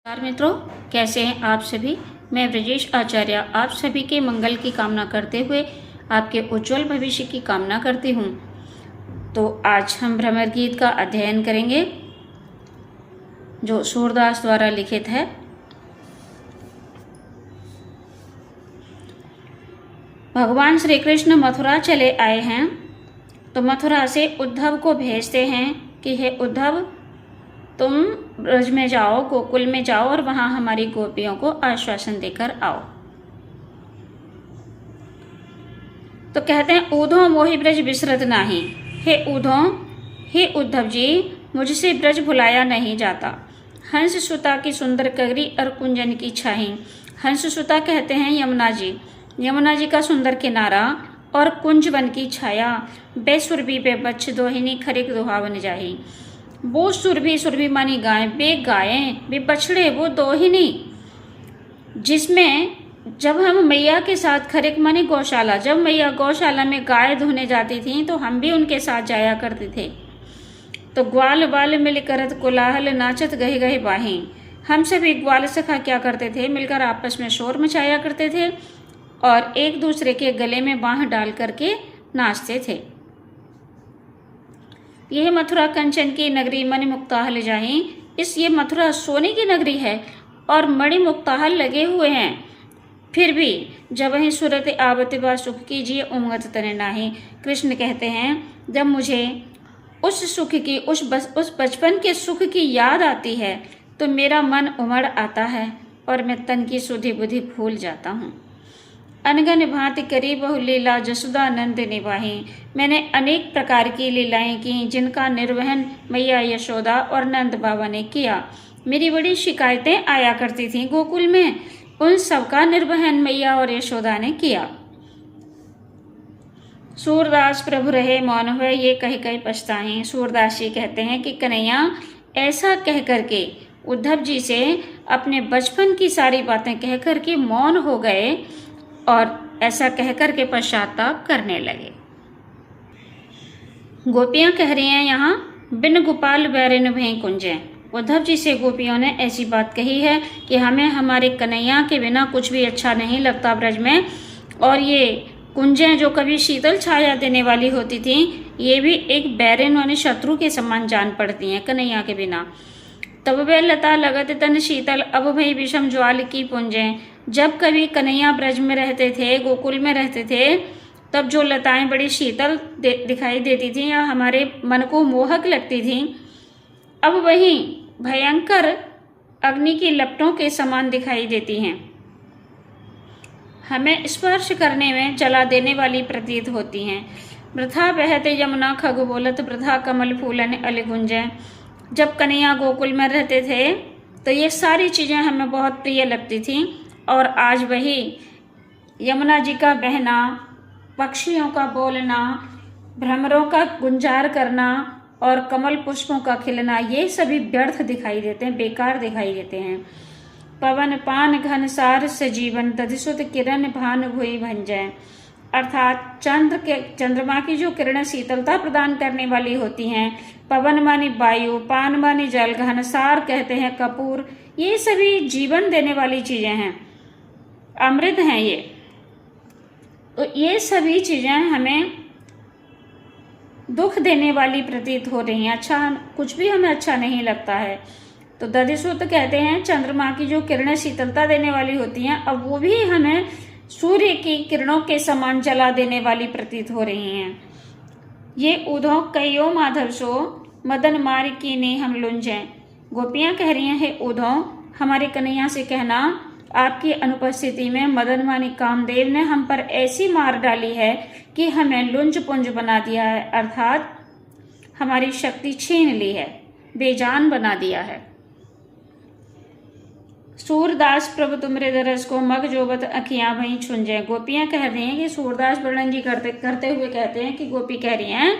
नमस्कार मित्रों, कैसे हैं आप सभी। मैं ब्रजेश आचार्य आप सभी के मंगल की कामना करते हुए आपके उज्जवल भविष्य की कामना करती हूँ। तो आज हम भ्रमर गीत का अध्ययन करेंगे जो सूरदास द्वारा लिखित है। भगवान श्री कृष्ण मथुरा चले आए हैं तो मथुरा से उद्धव को भेजते हैं कि हे उद्धव, तुम ब्रज में जाओ, गोकुल में जाओ और वहां हमारी गोपियों को आश्वासन देकर आओ। तो कहते हैं, ऊधो मोहि ब्रज बिसरत नाही। हे ऊधो, हे उद्धव जी, मुझसे ब्रज भुलाया नहीं जाता। हंस सुता की सुंदर कगरी और कुंजन की छाही। हंस सुता कहते हैं यमुना जी, यमुना जी का सुंदर किनारा और कुंज वन की छाया। बेसुरभि बेबच्छ दोहिनी खरिक दुहावन जाही। वो सुरभि मानी गाय, बे गायें बे बछड़े, वो दोहिनी जिसमें जब हम मैया के साथ खरिक मानी गौशाला, जब मैया गौशाला में गाय धोने जाती थी तो हम भी उनके साथ जाया करते थे। तो ग्वाल बाल मिल करत कोलाहल नाचत गहे गहे बाहें। हम सभी ग्वाल सखा क्या करते थे, मिलकर आपस में शोर मचाया करते थे और एक दूसरे के गले में बाँह डाल करके नाचते थे। यह मथुरा कंचन की नगरी मणि मुक्ताहल जाही। ये मथुरा सोने की नगरी है और मणि मुक्ताहल लगे हुए हैं। फिर भी जब वही सूरत आवत बा सुख कीजिए उमंगत तने नाही। कृष्ण कहते हैं, जब मुझे उस सुख की उस बचपन के सुख की याद आती है तो मेरा मन उमड़ आता है और मैं तन की सुधि बुद्धि भूल जाता हूँ। अनगन भांति करी बहु लीला जसुदा नंद निभाही। मैंने अनेक प्रकार की लीलाएं की जिनका निर्वहन मैया यशोदा और नंद बाबा ने किया। मेरी बड़ी शिकायतें आया करती थीं गोकुल में, उन सबका निर्वहन मैया और यशोदा ने किया। सूरदास प्रभु रहे मौन हुए, ये कह कह पछताएं। सूरदास जी कहते हैं कि कन्हैया ऐसा कह करके उद्धव जी से अपने बचपन की सारी बातें कह करके मौन हो गए और ऐसा कहकर के पश्चाताप करने लगे। गोपियां कह रही हैं यहाँ, बिन गोपाल बैरिन भय कुंजे। उद्धव जी से गोपियों ने ऐसी बात कही है कि हमें हमारे कन्हैया के बिना कुछ भी अच्छा नहीं लगता ब्रज में, और ये कुंजें जो कभी शीतल छाया देने वाली होती थी, ये भी एक बैरिन यानी शत्रु के समान जान पड़ती हैं कन्हैया के बिना। तब वे लता लगत तन शीतल, अब भई विषम ज्वाल की पुंजें। जब कभी कन्हैया ब्रज में रहते थे, गोकुल में रहते थे, तब जो लताएं बड़ी शीतल दिखाई देती थी या हमारे मन को मोहक लगती थी, अब वही भयंकर अग्नि की लपटों के समान दिखाई देती हैं। हमें स्पर्श करने में जला देने वाली प्रतीत होती हैं। वृथा बहते यमुना खग बोलत, वृथा कमल फूलन अलगुंजें। जब कन्हैया गोकुल में रहते थे तो ये सारी चीज़ें हमें बहुत प्रिय लगती थीं, और आज वही यमुना जी का बहना, पक्षियों का बोलना, भ्रमरों का गुंजार करना और कमल पुष्पों का खिलना, ये सभी व्यर्थ दिखाई देते हैं, बेकार दिखाई देते हैं। पवन पान घन सार सजीवन, दधिसुत किरण भान भुई भंजय। अर्थात चंद्रमा की जो किरणें शीतलता प्रदान करने वाली होती हैं, पवन मानी वायु, पान मानी जल, घनसार कहते हैं कपूर, ये सभी जीवन देने वाली चीजें हैं, अमृत हैं ये। तो ये सभी चीजें हमें दुख देने वाली प्रतीत हो रही हैं, अच्छा कुछ भी हमें अच्छा नहीं लगता है। तो दधिसुत कहते हैं चंद्रमा की जो किरणें शीतलता देने वाली होती हैं, अब वो भी हमें सूर्य की किरणों के समान जला देने वाली प्रतीत हो रही हैं। ये उधो कयो माधव सो, मदन मार की ने हम लुंजें। गोपियां कह रही हैं, हे उधो, हमारे कन्हैया से कहना, आपकी अनुपस्थिति में मदन मानी कामदेव ने हम पर ऐसी मार डाली है कि हमें लुंज पुंज बना दिया है, अर्थात हमारी शक्ति छीन ली है, बेजान बना दिया है। सूरदास प्रभु तुमरे दरस को मग जोबत अखियां भई छुंजे। गोपियां कह रही हैं कि सूरदास वर्णन जी करते हुए कहते हैं कि गोपी कह रही हैं,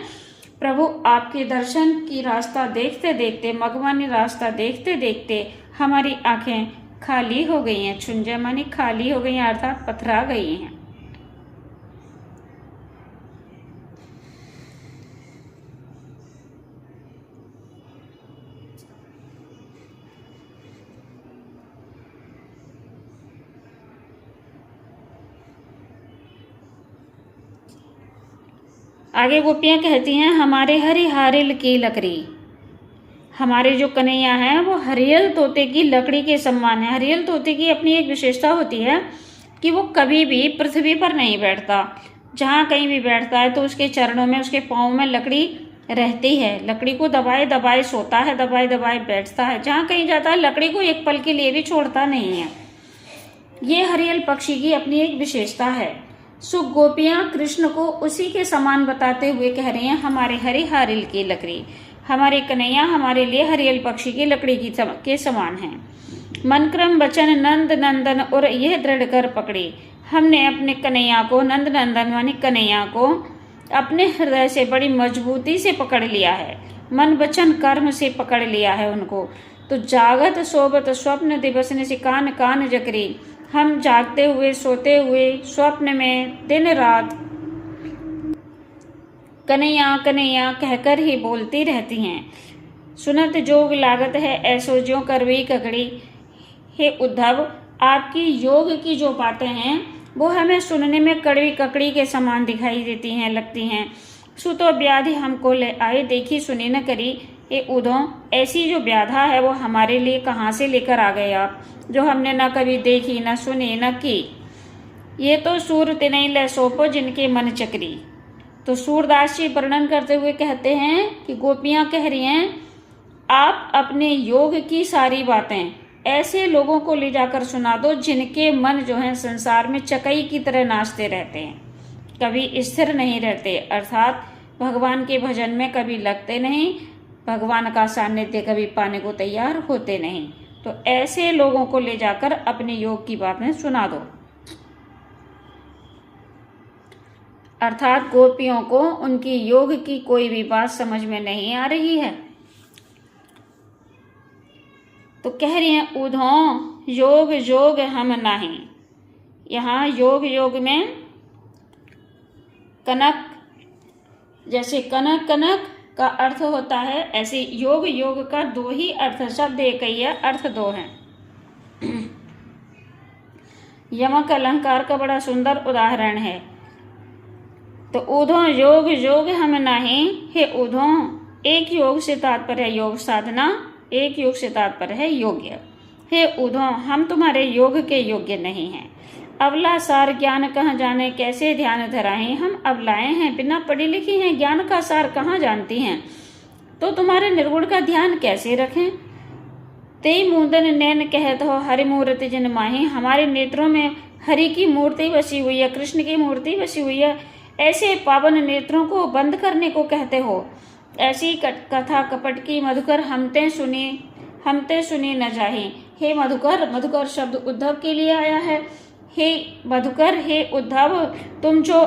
प्रभु आपके दर्शन की रास्ता देखते देखते, मगवानी रास्ता देखते देखते हमारी आंखें खाली हो गई हैं। छुंजे मानी खाली हो गई हैं, अर्थात पथरा गई हैं। आगे गोपियाँ कहती हैं, हमारे हरिहारिल की लकड़ी, हमारे जो कन्हैया हैं वो हरियल तोते की लकड़ी के समान है। हरियल तोते की अपनी एक विशेषता होती है कि वो कभी भी पृथ्वी पर नहीं बैठता, जहाँ कहीं भी बैठता है तो उसके चरणों में, उसके पाँव में लकड़ी रहती है। लकड़ी को दबाए दबाए सोता है, दबाए दबाए बैठता है, जहाँ कहीं जाता है लकड़ी को एक पल के लिए भी छोड़ता नहीं है। ये हरियल पक्षी की अपनी एक विशेषता है। सो गोपियाँ कृष्ण को उसी के समान बताते हुए कह रही हैं, हमारे हरिहारिल की लकड़ी, हमारे कन्हैया हमारे लिए हरियल पक्षी की लकड़ी के समान है। मन क्रम वचन नंद नंदन और यह दृढ़ कर पकड़ी, हमने अपने कन्हैया को, नंद नंदन मानी कन्हैया को अपने हृदय से बड़ी मजबूती से पकड़ लिया है, मन वचन कर्म से पकड़ लिया है उनको। तो जागत सोबत स्वप्न दिवस ने से कान कान जकरी, हम जागते हुए सोते हुए स्वप्न में दिन रात कन्हैया कन्हैया कहकर ही बोलती रहती हैं। सुनत जोग लागत है ऐसो ज्यों करवी ककड़ी, हे उद्धव आपकी योग की जो बातें हैं वो हमें सुनने में कड़वी ककड़ी के समान दिखाई देती हैं, लगती हैं। सुतो व्याधि हमको ले आए देखी सुनी न करी, हे उद्धव ऐसी जो व्याधा है वो हमारे लिए कहाँ से लेकर आ गए आप, जो हमने न कभी देखी न सुनी न की। ये तो सूर तिनई ले सोपो जिनके मन चक्री। तो सूरदास जी वर्णन करते हुए कहते हैं कि गोपियां कह रही हैं, आप अपने योग की सारी बातें ऐसे लोगों को ले जाकर सुना दो जिनके मन जो है संसार में चकई की तरह नाचते रहते हैं, कभी स्थिर नहीं रहते, अर्थात भगवान के भजन में कभी लगते नहीं, भगवान का सानिध्य कभी पाने को तैयार होते नहीं। तो ऐसे लोगों को ले जाकर अपने योग की बातें सुना दो। अर्थात गोपियों को उनकी योग की कोई भी बात समझ में नहीं आ रही है। तो कह रही हैं, उद्धव योग योग हम नहीं। यहाँ योग योग में कनक, जैसे कनक कनक का अर्थ होता है, ऐसे योग योग का दो ही अर्थ, शब्द एक ही है, अर्थ दो हैं। यमक अलंकार का बड़ा सुंदर उदाहरण है। तो उद्धव योग योग हम नहीं, हे उद्धव एक योग से तात्पर्य है योग साधना, एक योग से तात्पर्य है योग्य। हे उद्धव हम तुम्हारे योग के योग्य नहीं हैं। अबला सार ज्ञान कहाँ जाने कैसे ध्यान धराएं, हम अबलाएं हैं, बिना पढ़ी लिखी हैं, ज्ञान का सार कहाँ जानती हैं, तो तुम्हारे निर्गुण का ध्यान कैसे रखें। तेई मूंदन नैन कहत हो हरि मूर्ति जिन माही, हमारे नेत्रों में हरि की मूर्ति बसी हुई है, कृष्ण की मूर्ति बसी हुई है, ऐसे पावन नेत्रों को बंद करने को कहते हो। ऐसी कथा कपट की मधुकर हमते सुनी न जाही। हे मधुकर, मधुकर शब्द उद्धव के लिए आया है। हे मधुकर, हे उद्धव तुम जो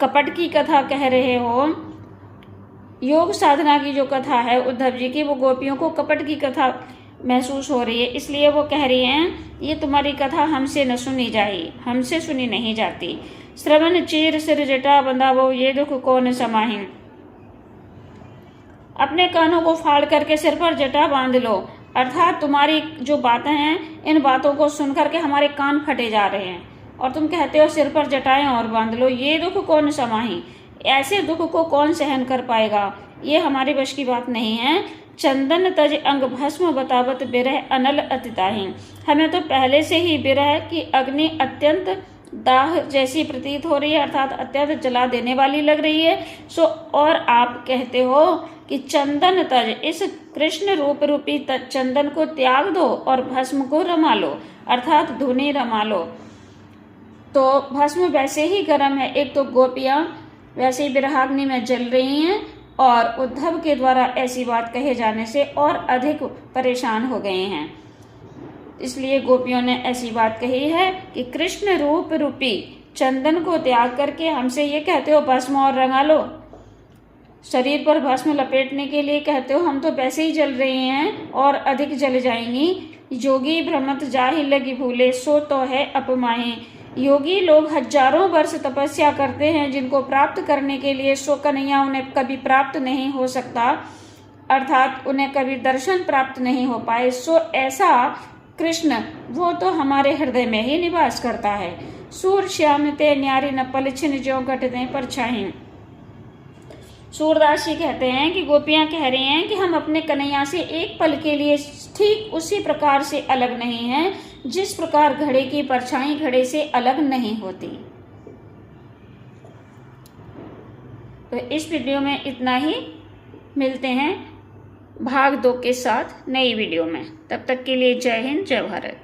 कपट की कथा कह रहे हो, योग साधना की जो कथा है उद्धव जी की, वो गोपियों को कपट की कथा महसूस हो रही है, इसलिए वो कह रही हैं ये तुम्हारी कथा हमसे न सुनी जाए, हमसे सुनी नहीं जाती। श्रवण चीर सिर जटा बंधावो ये दुख कौन समाही, अपने कानों को फाड़ करके सिर पर जटा बांध लो, अर्थात तुम्हारी जो बातें हैं इन बातों को सुन करके हमारे कान फटे जा रहे हैं और तुम कहते हो सिर पर जटाएं और बांध लो, ये दुख कौन समाही, ऐसे दुख को कौन सहन कर पाएगा, ये हमारे वश की बात नहीं है। चंदन तज अंग भस्म बतावत बिरह अनल अतिताही, हमें तो पहले से ही बिरह की अग्नि अत्यंत दाह जैसी प्रतीत हो रही है, अर्थात अत्यंत जला देने वाली लग रही है। सो और आप कहते हो कि चंदन तज, इस कृष्ण रूप रूपी चंदन को त्याग दो और भस्म को रमा लो, अर्थात धुनी रमा लो। तो भस्म वैसे ही गर्म है, एक तो गोपियां वैसे ही विरहाग्नि में जल रही हैं और उद्धव के द्वारा ऐसी बात कहे जाने से और अधिक परेशान हो गए हैं, इसलिए गोपियों ने ऐसी बात कही है कि कृष्ण रूप रूपी चंदन को त्याग करके हमसे ये कहते हो भस्म और रंगा लो, शरीर पर भस्म लपेटने के लिए कहते हो, हम तो वैसे ही जल रहे हैं और अधिक जल जाएंगी। योगी भ्रमत जाहि लगी भूले सो तो है अपमाहे, योगी लोग हजारों वर्ष तपस्या करते हैं जिनको प्राप्त करने के लिए सो कन्हैया उन्हें कभी प्राप्त नहीं हो सकता, अर्थात उन्हें कभी दर्शन प्राप्त नहीं हो पाए। सो ऐसा कृष्ण वो तो हमारे हृदय में ही निवास करता है। सूर श्याम ते न्यारी न पलछिन ज्यों घटते परछाई, सूरदास जी कहते हैं कि गोपियां कह रही हैं कि हम अपने कन्हैया से एक पल के लिए ठीक उसी प्रकार से अलग नहीं हैं जिस प्रकार घड़े की परछाई घड़े से अलग नहीं होती। तो इस वीडियो में इतना ही, मिलते हैं भाग 2 के साथ नई वीडियो में। तब तक के लिए जय हिंद, जय भारत।